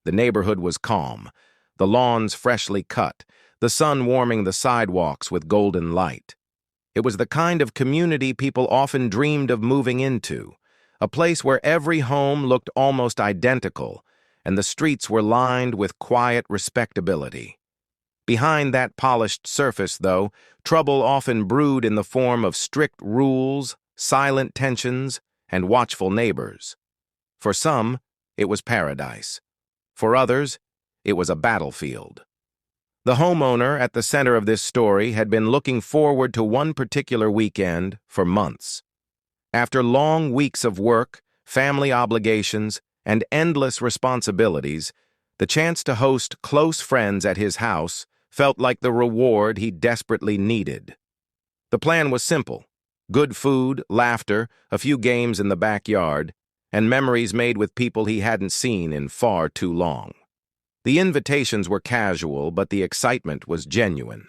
The neighborhood was calm, the lawns freshly cut, the sun warming the sidewalks with golden light. It was the kind of community people often dreamed of moving into, a place where every home looked almost identical, and the streets were lined with quiet respectability. Behind that polished surface, though, trouble often brewed in the form of strict rules, silent tensions, and watchful neighbors. For some, it was paradise. For others, it was a battlefield. The homeowner at the center of this story had been looking forward to one particular weekend for months. After long weeks of work, family obligations, and endless responsibilities, the chance to host close friends at his house felt like the reward he desperately needed. The plan was simple: good food, laughter, a few games in the backyard, and memories made with people he hadn't seen in far too long. The invitations were casual, but the excitement was genuine.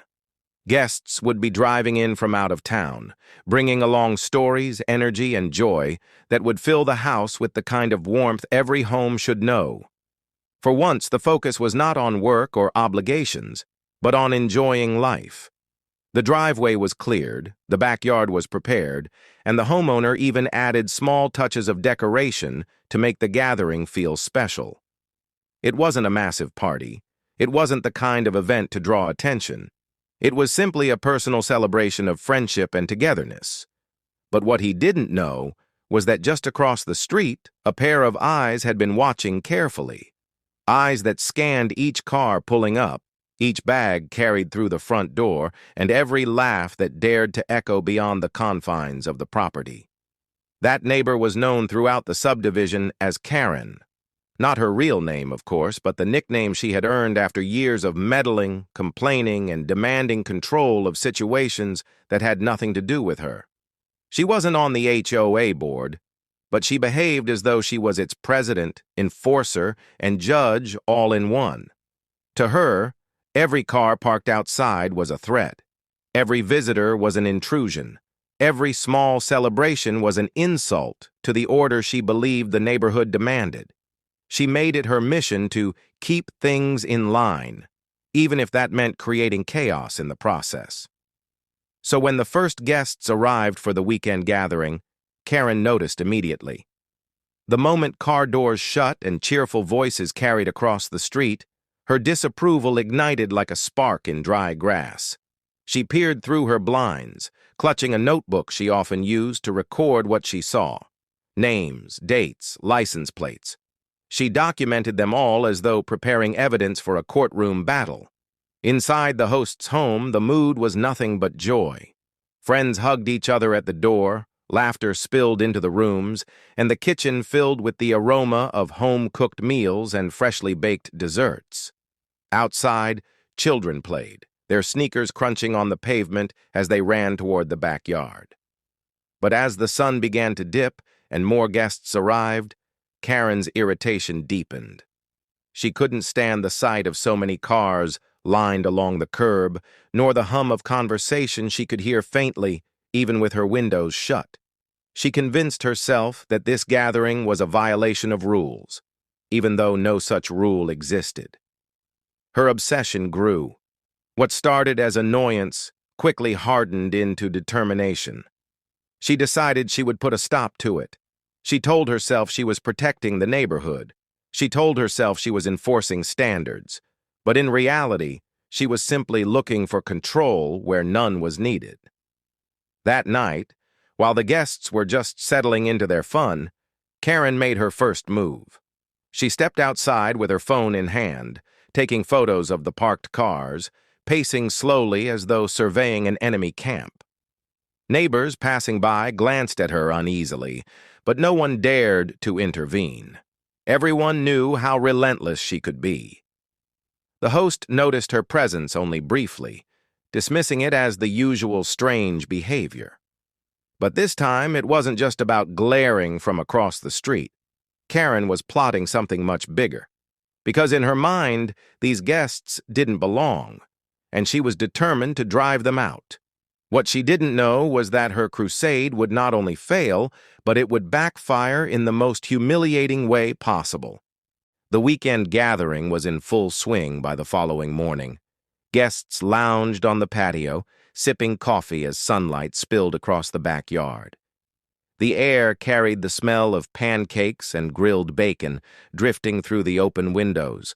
Guests would be driving in from out of town, bringing along stories, energy, and joy that would fill the house with the kind of warmth every home should know. For once, the focus was not on work or obligations, but on enjoying life. The driveway was cleared, the backyard was prepared, and the homeowner even added small touches of decoration to make the gathering feel special. It wasn't a massive party. It wasn't the kind of event to draw attention. It was simply a personal celebration of friendship and togetherness. But what he didn't know was that just across the street, a pair of eyes had been watching carefully. Eyes that scanned each car pulling up, each bag carried through the front door, and every laugh that dared to echo beyond the confines of the property. That neighbor was known throughout the subdivision as Karen. Not her real name, of course, but the nickname she had earned after years of meddling, complaining, and demanding control of situations that had nothing to do with her. She wasn't on the HOA board, but she behaved as though she was its president, enforcer, and judge all in one. To her, every car parked outside was a threat. Every visitor was an intrusion. Every small celebration was an insult to the order she believed the neighborhood demanded. She made it her mission to keep things in line, even if that meant creating chaos in the process. So when the first guests arrived for the weekend gathering, Karen noticed immediately. The moment car doors shut and cheerful voices carried across the street, her disapproval ignited like a spark in dry grass. She peered through her blinds, clutching a notebook she often used to record what she saw. Names, dates, license plates. She documented them all as though preparing evidence for a courtroom battle. Inside the host's home, the mood was nothing but joy. Friends hugged each other at the door, laughter spilled into the rooms, and the kitchen filled with the aroma of home-cooked meals and freshly baked desserts. Outside, children played, their sneakers crunching on the pavement as they ran toward the backyard. But as the sun began to dip and more guests arrived, Karen's irritation deepened. She couldn't stand the sight of so many cars lined along the curb, nor the hum of conversation she could hear faintly, even with her windows shut. She convinced herself that this gathering was a violation of rules, even though no such rule existed. Her obsession grew. What started as annoyance quickly hardened into determination. She decided she would put a stop to it. She told herself she was protecting the neighborhood. She told herself she was enforcing standards. But in reality, she was simply looking for control where none was needed. That night, while the guests were just settling into their fun, Karen made her first move. She stepped outside with her phone in hand, taking photos of the parked cars, pacing slowly as though surveying an enemy camp. Neighbors passing by glanced at her uneasily, but no one dared to intervene. Everyone knew how relentless she could be. The host noticed her presence only briefly, dismissing it as the usual strange behavior. But this time, it wasn't just about glaring from across the street. Karen was plotting something much bigger. Because in her mind, these guests didn't belong, and she was determined to drive them out. What she didn't know was that her crusade would not only fail, but it would backfire in the most humiliating way possible. The weekend gathering was in full swing by the following morning. Guests lounged on the patio, sipping coffee as sunlight spilled across the backyard. The air carried the smell of pancakes and grilled bacon, drifting through the open windows.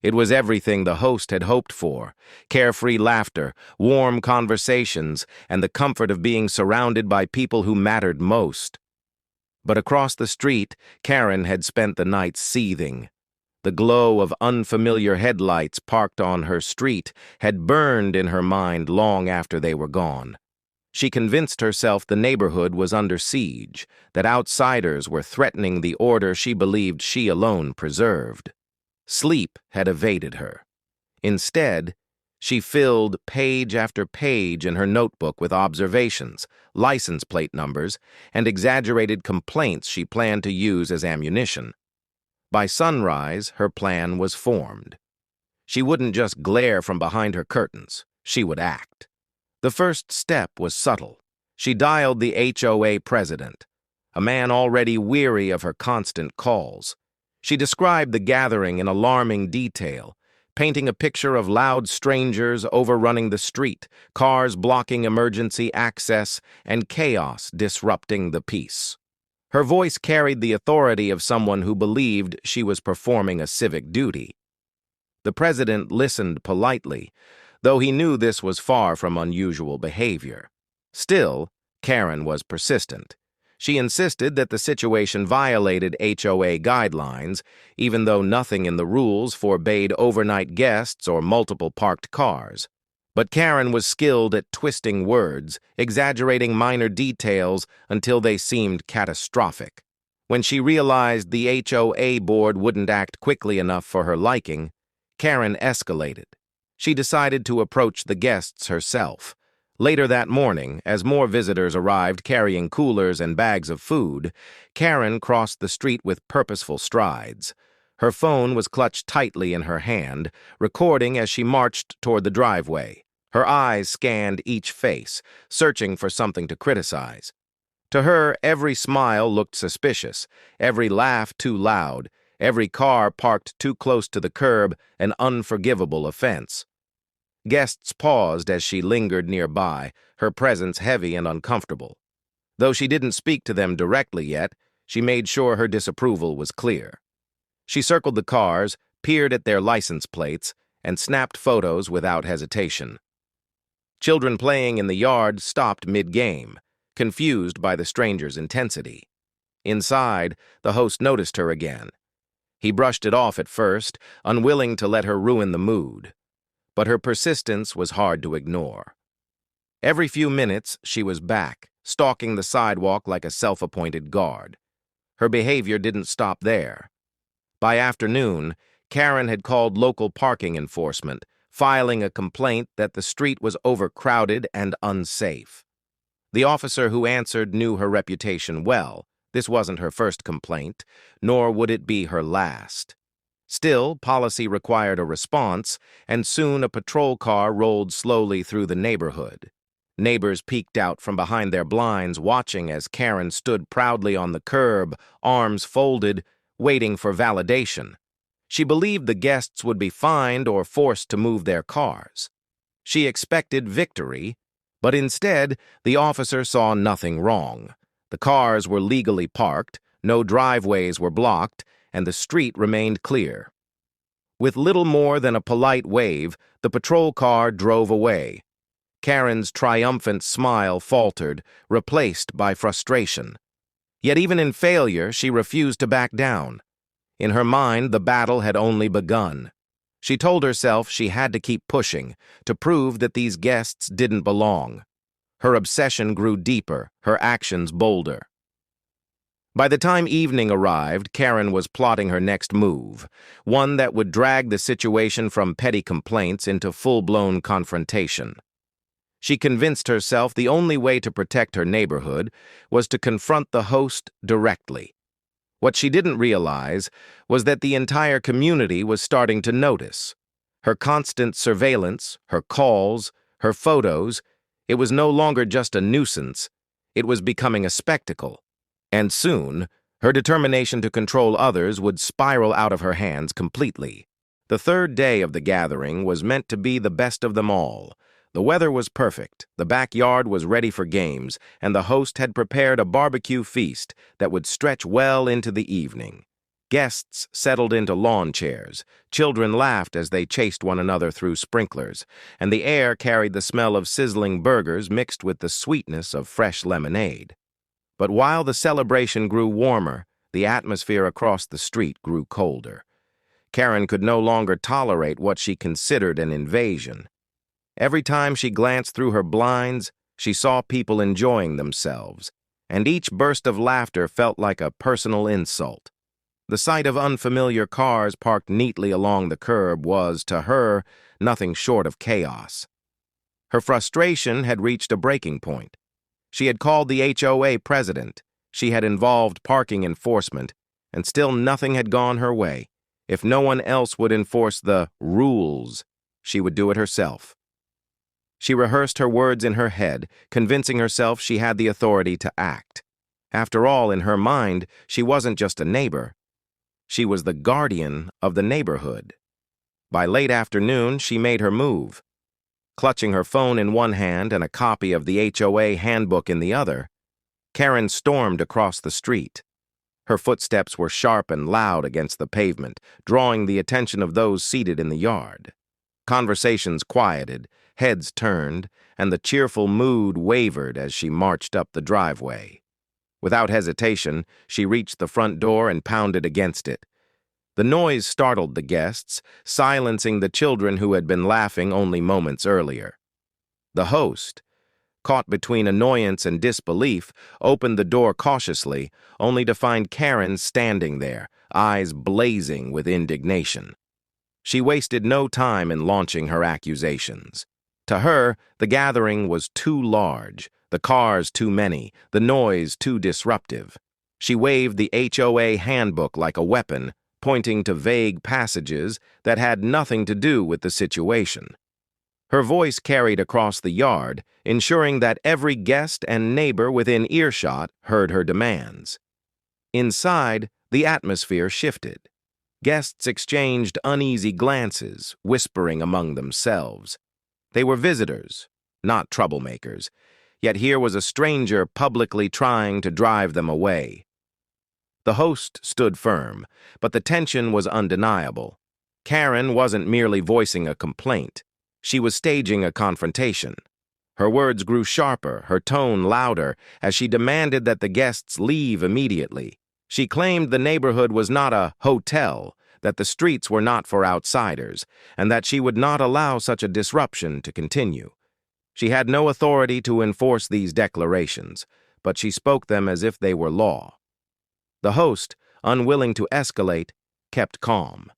It was everything the host had hoped for: carefree laughter, warm conversations, and the comfort of being surrounded by people who mattered most. But across the street, Karen had spent the night seething. The glow of unfamiliar headlights parked on her street had burned in her mind long after they were gone. She convinced herself the neighborhood was under siege, that outsiders were threatening the order she believed she alone preserved. Sleep had evaded her. Instead, she filled page after page in her notebook with observations, license plate numbers, and exaggerated complaints she planned to use as ammunition. By sunrise, her plan was formed. She wouldn't just glare from behind her curtains, she would act. The first step was subtle. She dialed the HOA president, a man already weary of her constant calls. She described the gathering in alarming detail, painting a picture of loud strangers overrunning the street, cars blocking emergency access, and chaos disrupting the peace. Her voice carried the authority of someone who believed she was performing a civic duty. The president listened politely, though he knew this was far from unusual behavior. Still, Karen was persistent. She insisted that the situation violated HOA guidelines, even though nothing in the rules forbade overnight guests or multiple parked cars. But Karen was skilled at twisting words, exaggerating minor details until they seemed catastrophic. When she realized the HOA board wouldn't act quickly enough for her liking, Karen escalated. She decided to approach the guests herself. Later that morning, as more visitors arrived carrying coolers and bags of food, Karen crossed the street with purposeful strides. Her phone was clutched tightly in her hand, recording as she marched toward the driveway. Her eyes scanned each face, searching for something to criticize. To her, every smile looked suspicious, every laugh too loud, every car parked too close to the curb an unforgivable offense. Guests paused as she lingered nearby, her presence heavy and uncomfortable. Though she didn't speak to them directly yet, she made sure her disapproval was clear. She circled the cars, peered at their license plates, and snapped photos without hesitation. Children playing in the yard stopped mid-game, confused by the stranger's intensity. Inside, the host noticed her again. He brushed it off at first, unwilling to let her ruin the mood. But her persistence was hard to ignore. Every few minutes, she was back, stalking the sidewalk like a self-appointed guard. Her behavior didn't stop there. By afternoon, Karen had called local parking enforcement, filing a complaint that the street was overcrowded and unsafe. The officer who answered knew her reputation well. This wasn't her first complaint, nor would it be her last. Still, policy required a response, and soon a patrol car rolled slowly through the neighborhood. Neighbors peeked out from behind their blinds, watching as Karen stood proudly on the curb, arms folded, waiting for validation. She believed the guests would be fined or forced to move their cars. She expected victory, but instead, the officer saw nothing wrong. The cars were legally parked, no driveways were blocked, and the street remained clear. With little more than a polite wave, the patrol car drove away. Karen's triumphant smile faltered, replaced by frustration. Yet even in failure, she refused to back down. In her mind, the battle had only begun. She told herself she had to keep pushing, to prove that these guests didn't belong. Her obsession grew deeper, her actions bolder. By the time evening arrived, Karen was plotting her next move, one that would drag the situation from petty complaints into full-blown confrontation. She convinced herself the only way to protect her neighborhood was to confront the host directly. What she didn't realize was that the entire community was starting to notice. Her constant surveillance, her calls, her photos, it was no longer just a nuisance, it was becoming a spectacle. And soon, Her determination to control others would spiral out of her hands completely. The third day of the gathering was meant to be the best of them all. The weather was perfect, the backyard was ready for games, and the host had prepared a barbecue feast that would stretch well into the evening. Guests settled into lawn chairs, children laughed as they chased one another through sprinklers, and the air carried the smell of sizzling burgers mixed with the sweetness of fresh lemonade. But while the celebration grew warmer, the atmosphere across the street grew colder. Karen could no longer tolerate what she considered an invasion. Every time she glanced through her blinds, she saw people enjoying themselves, and each burst of laughter felt like a personal insult. The sight of unfamiliar cars parked neatly along the curb was, to her, nothing short of chaos. Her frustration had reached a breaking point. She had called the HOA president, she had involved parking enforcement, and still nothing had gone her way. If no one else would enforce the rules, she would do it herself. She rehearsed her words in her head, convincing herself she had the authority to act. After all, in her mind, she wasn't just a neighbor. She was the guardian of the neighborhood. By late afternoon, she made her move. Clutching her phone in one hand and a copy of the HOA handbook in the other, Karen stormed across the street. Her footsteps were sharp and loud against the pavement, drawing the attention of those seated in the yard. Conversations quieted, heads turned, and the cheerful mood wavered as she marched up the driveway. Without hesitation, she reached the front door and pounded against it. The noise startled the guests, silencing the children who had been laughing only moments earlier. The host, caught between annoyance and disbelief, opened the door cautiously, only to find Karen standing there, eyes blazing with indignation. She wasted no time in launching her accusations. To her, the gathering was too large, the cars too many, the noise too disruptive. She waved the HOA handbook like a weapon, pointing to vague passages that had nothing to do with the situation. Her voice carried across the yard, ensuring that every guest and neighbor within earshot heard her demands. Inside, the atmosphere shifted. Guests exchanged uneasy glances, whispering among themselves. They were visitors, not troublemakers, yet here was a stranger publicly trying to drive them away. The host stood firm, but the tension was undeniable. Karen wasn't merely voicing a complaint. She was staging a confrontation. Her words grew sharper, her tone louder, as she demanded that the guests leave immediately. She claimed the neighborhood was not a hotel, that the streets were not for outsiders, and that she would not allow such a disruption to continue. She had no authority to enforce these declarations, but she spoke them as if they were law. The host, unwilling to escalate, kept calm.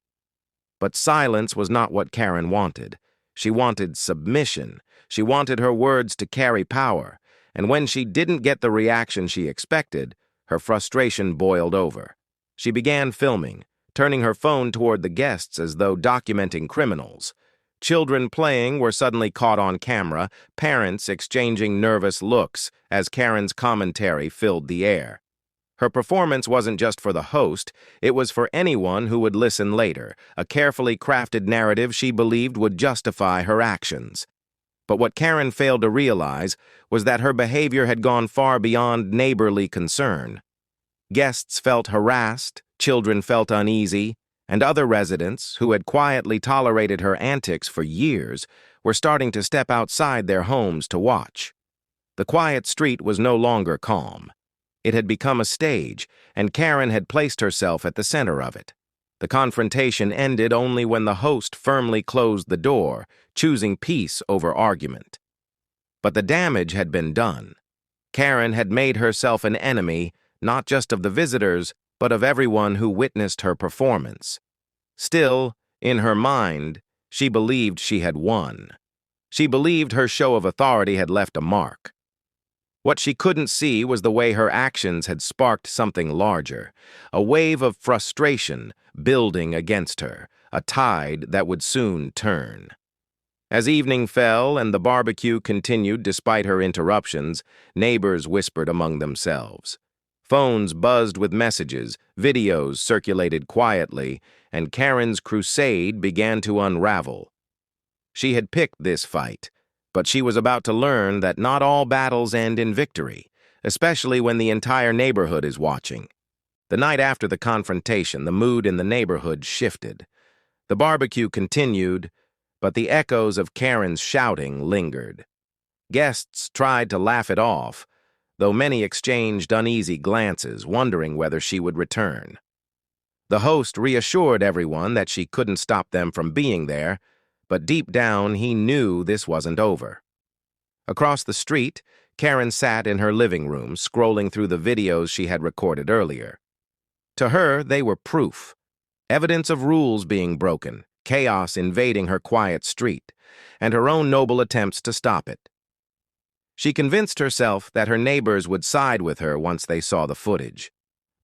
But silence was not what Karen wanted. She wanted submission. She wanted her words to carry power, and when she didn't get the reaction she expected, her frustration boiled over. She began filming, turning her phone toward the guests as though documenting criminals. Children playing were suddenly caught on camera, parents exchanging nervous looks as Karen's commentary filled the air. Her performance wasn't just for the host, it was for anyone who would listen later, a carefully crafted narrative she believed would justify her actions. But what Karen failed to realize was that her behavior had gone far beyond neighborly concern. Guests felt harassed, children felt uneasy, and other residents, who had quietly tolerated her antics for years, were starting to step outside their homes to watch. The quiet street was no longer calm. It had become a stage, and Karen had placed herself at the center of it. The confrontation ended only when the host firmly closed the door, choosing peace over argument. But the damage had been done. Karen had made herself an enemy, not just of the visitors, but of everyone who witnessed her performance. Still, in her mind, she believed she had won. She believed her show of authority had left a mark. What she couldn't see was the way her actions had sparked something larger, a wave of frustration building against her, a tide that would soon turn. As evening fell and the barbecue continued despite her interruptions, neighbors whispered among themselves. Phones buzzed with messages, videos circulated quietly, and Karen's crusade began to unravel. She had picked this fight, but she was about to learn that not all battles end in victory, especially when the entire neighborhood is watching. The night after the confrontation, the mood in the neighborhood shifted. The barbecue continued, but the echoes of Karen's shouting lingered. Guests tried to laugh it off, though many exchanged uneasy glances, wondering whether she would return. The host reassured everyone that she couldn't stop them from being there, but deep down he knew this wasn't over. Across the street, Karen sat in her living room, scrolling through the videos she had recorded earlier. To her, they were proof. Evidence of rules being broken, chaos invading her quiet street, and her own noble attempts to stop it. She convinced herself that her neighbors would side with her once they saw the footage.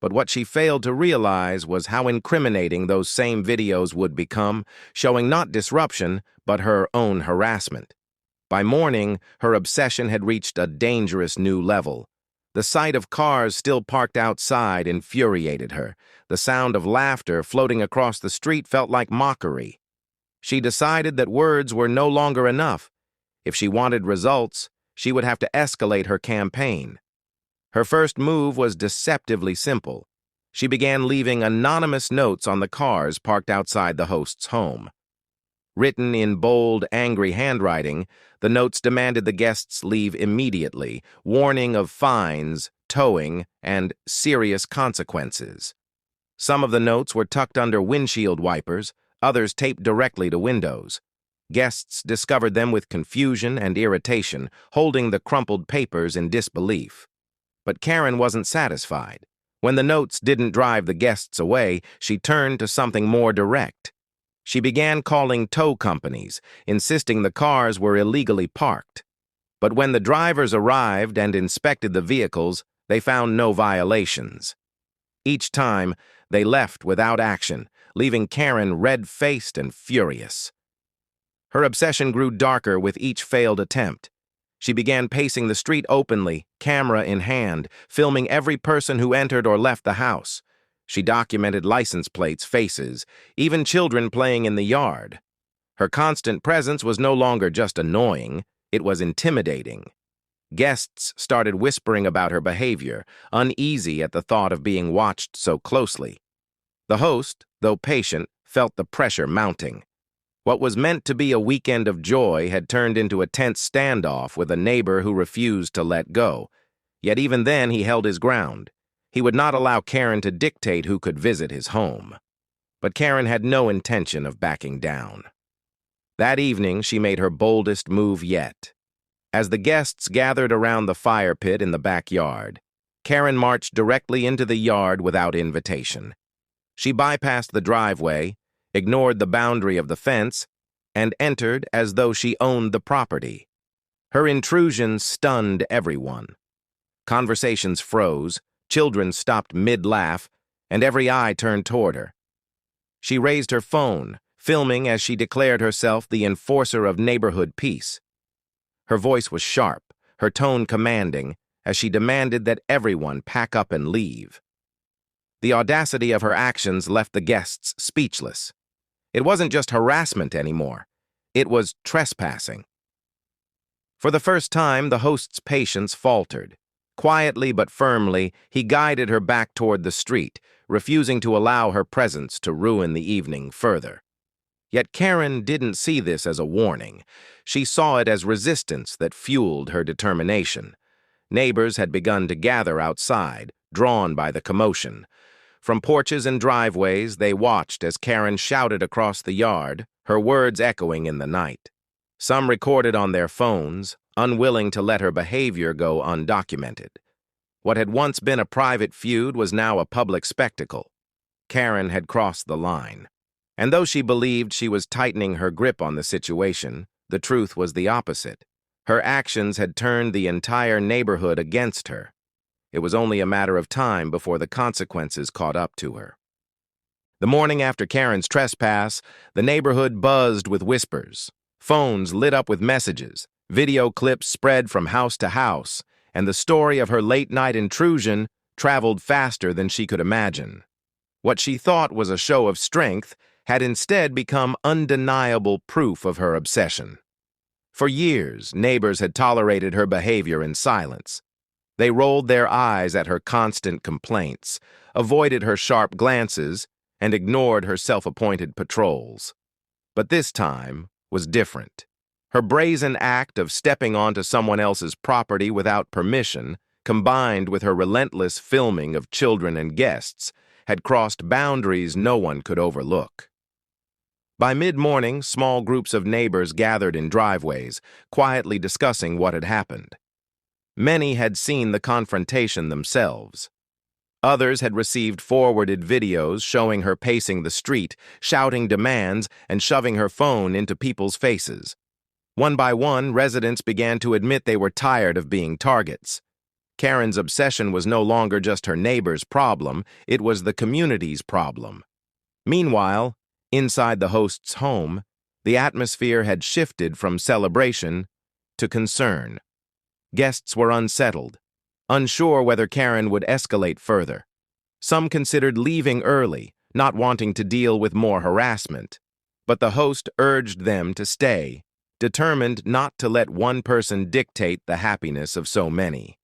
But what she failed to realize was how incriminating those same videos would become, showing not disruption, but her own harassment. By morning, her obsession had reached a dangerous new level. The sight of cars still parked outside infuriated her. The sound of laughter floating across the street felt like mockery. She decided that words were no longer enough. If she wanted results, she would have to escalate her campaign. Her first move was deceptively simple. She began leaving anonymous notes on the cars parked outside the host's home. Written in bold, angry handwriting, the notes demanded the guests leave immediately, warning of fines, towing, and serious consequences. Some of the notes were tucked under windshield wipers, others taped directly to windows. Guests discovered them with confusion and irritation, holding the crumpled papers in disbelief. But Karen wasn't satisfied. When the notes didn't drive the guests away, she turned to something more direct. She began calling tow companies, insisting the cars were illegally parked. But when the drivers arrived and inspected the vehicles, they found no violations. Each time, they left without action, leaving Karen red-faced and furious. Her obsession grew darker with each failed attempt. She began pacing the street openly, camera in hand, filming every person who entered or left the house. She documented license plates, faces, even children playing in the yard. Her constant presence was no longer just annoying, it was intimidating. Guests started whispering about her behavior, uneasy at the thought of being watched so closely. The host, though patient, felt the pressure mounting. What was meant to be a weekend of joy had turned into a tense standoff with a neighbor who refused to let go. Yet even then he held his ground. He would not allow Karen to dictate who could visit his home. But Karen had no intention of backing down. That evening, she made her boldest move yet. As the guests gathered around the fire pit in the backyard, Karen marched directly into the yard without invitation. She bypassed the driveway, ignored the boundary of the fence, and entered as though she owned the property. Her intrusion stunned everyone. Conversations froze, children stopped mid-laugh, and every eye turned toward her. She raised her phone, filming as she declared herself the enforcer of neighborhood peace. Her voice was sharp, her tone commanding, as she demanded that everyone pack up and leave. The audacity of her actions left the guests speechless. It wasn't just harassment anymore. It was trespassing. For the first time, the host's patience faltered. Quietly but firmly, he guided her back toward the street, refusing to allow her presence to ruin the evening further. Yet Karen didn't see this as a warning. She saw it as resistance that fueled her determination. Neighbors had begun to gather outside, drawn by the commotion. From porches and driveways, they watched as Karen shouted across the yard, her words echoing in the night. Some recorded on their phones, unwilling to let her behavior go undocumented. What had once been a private feud was now a public spectacle. Karen had crossed the line. And though she believed she was tightening her grip on the situation, the truth was the opposite. Her actions had turned the entire neighborhood against her. It was only a matter of time before the consequences caught up to her. The morning after Karen's trespass, the neighborhood buzzed with whispers. Phones lit up with messages. Video clips spread from house to house, and the story of her late-night intrusion traveled faster than she could imagine. What she thought was a show of strength had instead become undeniable proof of her obsession. For years, neighbors had tolerated her behavior in silence. They rolled their eyes at her constant complaints, avoided her sharp glances, and ignored her self-appointed patrols. But this time was different. Her brazen act of stepping onto someone else's property without permission, combined with her relentless filming of children and guests, had crossed boundaries no one could overlook. By mid-morning, small groups of neighbors gathered in driveways, quietly discussing what had happened. Many had seen the confrontation themselves. Others had received forwarded videos showing her pacing the street, shouting demands, and shoving her phone into people's faces. One by one, residents began to admit they were tired of being targets. Karen's obsession was no longer just her neighbor's problem, it was the community's problem. Meanwhile, inside the host's home, the atmosphere had shifted from celebration to concern. Guests were unsettled, unsure whether Karen would escalate further. Some considered leaving early, not wanting to deal with more harassment. But the host urged them to stay, determined not to let one person dictate the happiness of so many.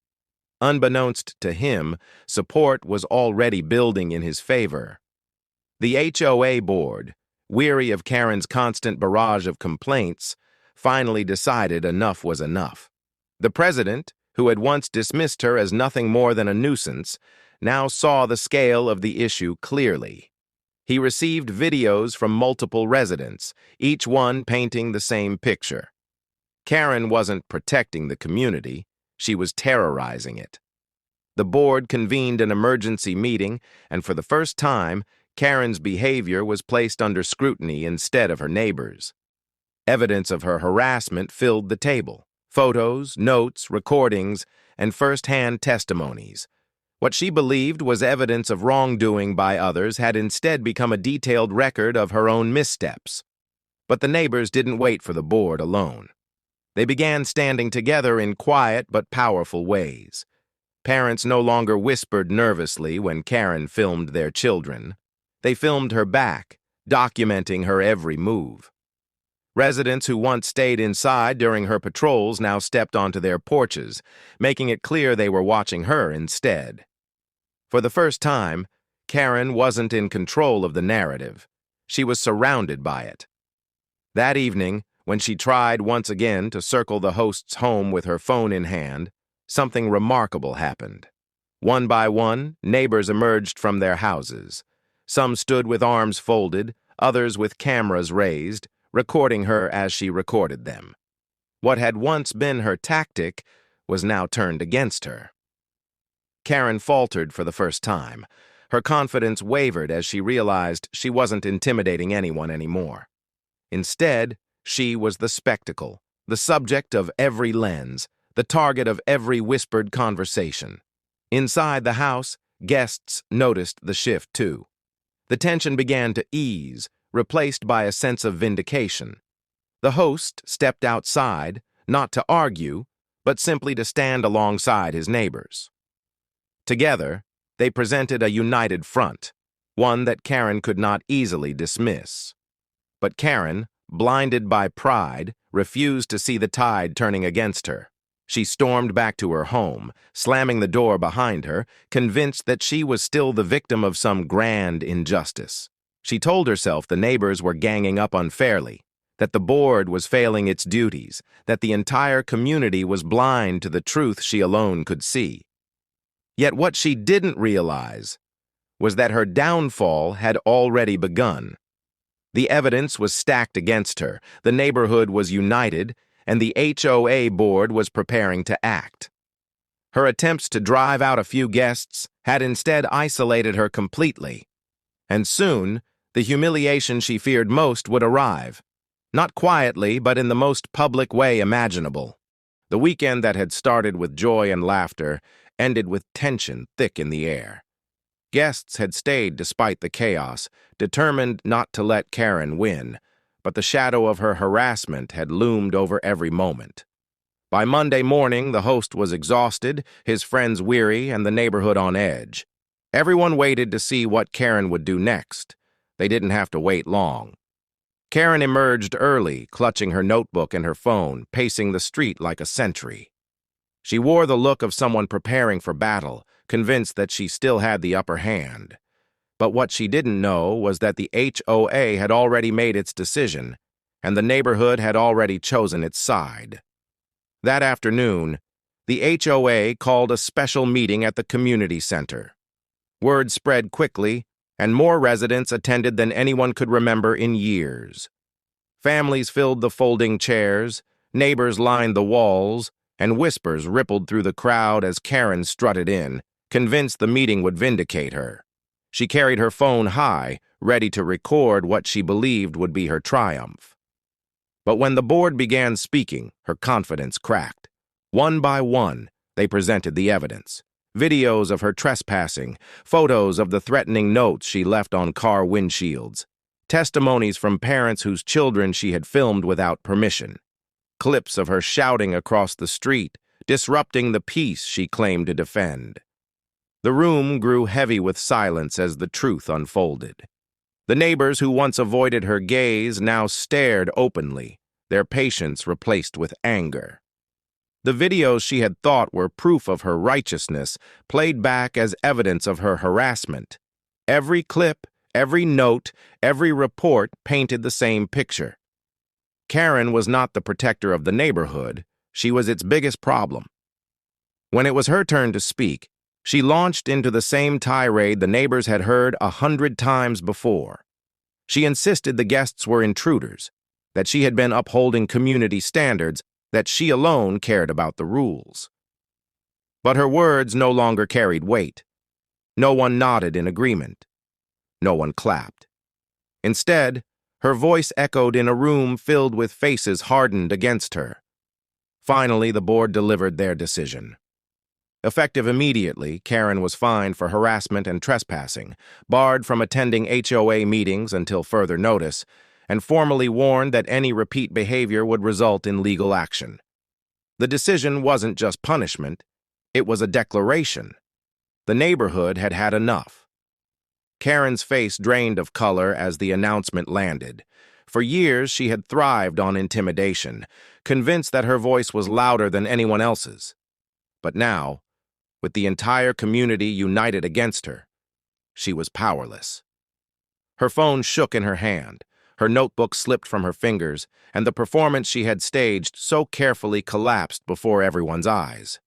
Unbeknownst to him, support was already building in his favor. The HOA board, weary of Karen's constant barrage of complaints, finally decided enough was enough. The president, who had once dismissed her as nothing more than a nuisance, now saw the scale of the issue clearly. He received videos from multiple residents, each one painting the same picture. Karen wasn't protecting the community, she was terrorizing it. The board convened an emergency meeting, and for the first time, Karen's behavior was placed under scrutiny instead of her neighbors. Evidence of her harassment filled the table. Photos, notes, recordings, and first-hand testimonies. What she believed was evidence of wrongdoing by others had instead become a detailed record of her own missteps. But the neighbors didn't wait for the board alone. They began standing together in quiet but powerful ways. Parents no longer whispered nervously when Karen filmed their children. They filmed her back, documenting her every move. Residents who once stayed inside during her patrols now stepped onto their porches, making it clear they were watching her instead. For the first time, Karen wasn't in control of the narrative. She was surrounded by it. That evening, when she tried once again to circle the host's home with her phone in hand, something remarkable happened. One by one, neighbors emerged from their houses. Some stood with arms folded, others with cameras raised, recording her as she recorded them. What had once been her tactic was now turned against her. Karen faltered for the first time. Her confidence wavered as she realized she wasn't intimidating anyone anymore. Instead, she was the spectacle, the subject of every lens, the target of every whispered conversation. Inside the house, guests noticed the shift too. The tension began to ease, replaced by a sense of vindication. The host stepped outside, not to argue, but simply to stand alongside his neighbors. Together, they presented a united front, one that Karen could not easily dismiss. But Karen, blinded by pride, refused to see the tide turning against her. She stormed back to her home, slamming the door behind her, convinced that she was still the victim of some grand injustice. She told herself the neighbors were ganging up unfairly, that the board was failing its duties, that the entire community was blind to the truth she alone could see. Yet what she didn't realize was that her downfall had already begun. The evidence was stacked against her, the neighborhood was united, and the HOA board was preparing to act. Her attempts to drive out a few guests had instead isolated her completely, and soon, the humiliation she feared most would arrive, not quietly, but in the most public way imaginable. The weekend that had started with joy and laughter ended with tension thick in the air. Guests had stayed despite the chaos, determined not to let Karen win, but the shadow of her harassment had loomed over every moment. By Monday morning, the host was exhausted, his friends weary, and the neighborhood on edge. Everyone waited to see what Karen would do next. They didn't have to wait long. Karen emerged early, clutching her notebook and her phone, pacing the street like a sentry. She wore the look of someone preparing for battle, convinced that she still had the upper hand. But what she didn't know was that the HOA had already made its decision, and the neighborhood had already chosen its side. That afternoon, the HOA called a special meeting at the community center. Word spread quickly, and more residents attended than anyone could remember in years. Families filled the folding chairs, neighbors lined the walls, and whispers rippled through the crowd as Karen strutted in, convinced the meeting would vindicate her. She carried her phone high, ready to record what she believed would be her triumph. But when the board began speaking, her confidence cracked. One by one, they presented the evidence. Videos of her trespassing, photos of the threatening notes she left on car windshields, testimonies from parents whose children she had filmed without permission, clips of her shouting across the street, disrupting the peace she claimed to defend. The room grew heavy with silence as the truth unfolded. The neighbors who once avoided her gaze now stared openly, their patience replaced with anger. The videos she had thought were proof of her righteousness played back as evidence of her harassment. Every clip, every note, every report painted the same picture. Karen was not the protector of the neighborhood, she was its biggest problem. When it was her turn to speak, she launched into the same tirade the neighbors had heard 100 times before. She insisted the guests were intruders, that she had been upholding community standards, that she alone cared about the rules. But her words no longer carried weight. No one nodded in agreement. No one clapped. Instead, her voice echoed in a room filled with faces hardened against her. Finally, the board delivered their decision. Effective immediately, Karen was fined for harassment and trespassing, barred from attending HOA meetings until further notice, and formally warned that any repeat behavior would result in legal action. The decision wasn't just punishment, it was a declaration. The neighborhood had had enough. Karen's face drained of color as the announcement landed. For years, she had thrived on intimidation, convinced that her voice was louder than anyone else's. But now, with the entire community united against her, she was powerless. Her phone shook in her hand. Her notebook slipped from her fingers, and the performance she had staged so carefully collapsed before everyone's eyes.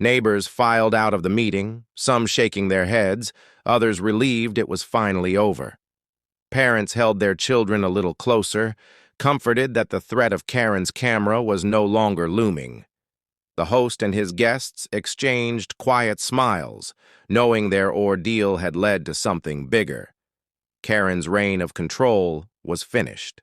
Neighbors filed out of the meeting, some shaking their heads, others relieved it was finally over. Parents held their children a little closer, comforted that the threat of Karen's camera was no longer looming. The host and his guests exchanged quiet smiles, knowing their ordeal had led to something bigger. Karen's reign of control was finished.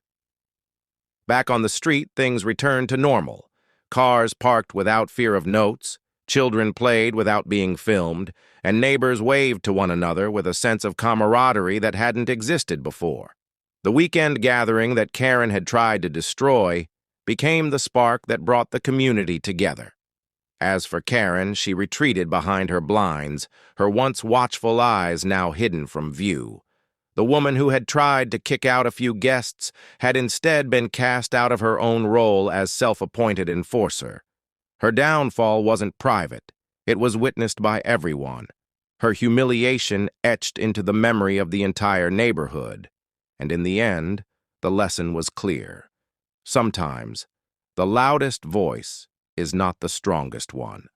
Back on the street, things returned to normal. Cars parked without fear of notes, children played without being filmed, and neighbors waved to one another with a sense of camaraderie that hadn't existed before. The weekend gathering that Karen had tried to destroy became the spark that brought the community together. As for Karen, she retreated behind her blinds, her once watchful eyes now hidden from view. The woman who had tried to kick out a few guests had instead been cast out of her own role as self-appointed enforcer. Her downfall wasn't private. It was witnessed by everyone. Her humiliation etched into the memory of the entire neighborhood. And in the end, the lesson was clear. Sometimes, the loudest voice is not the strongest one.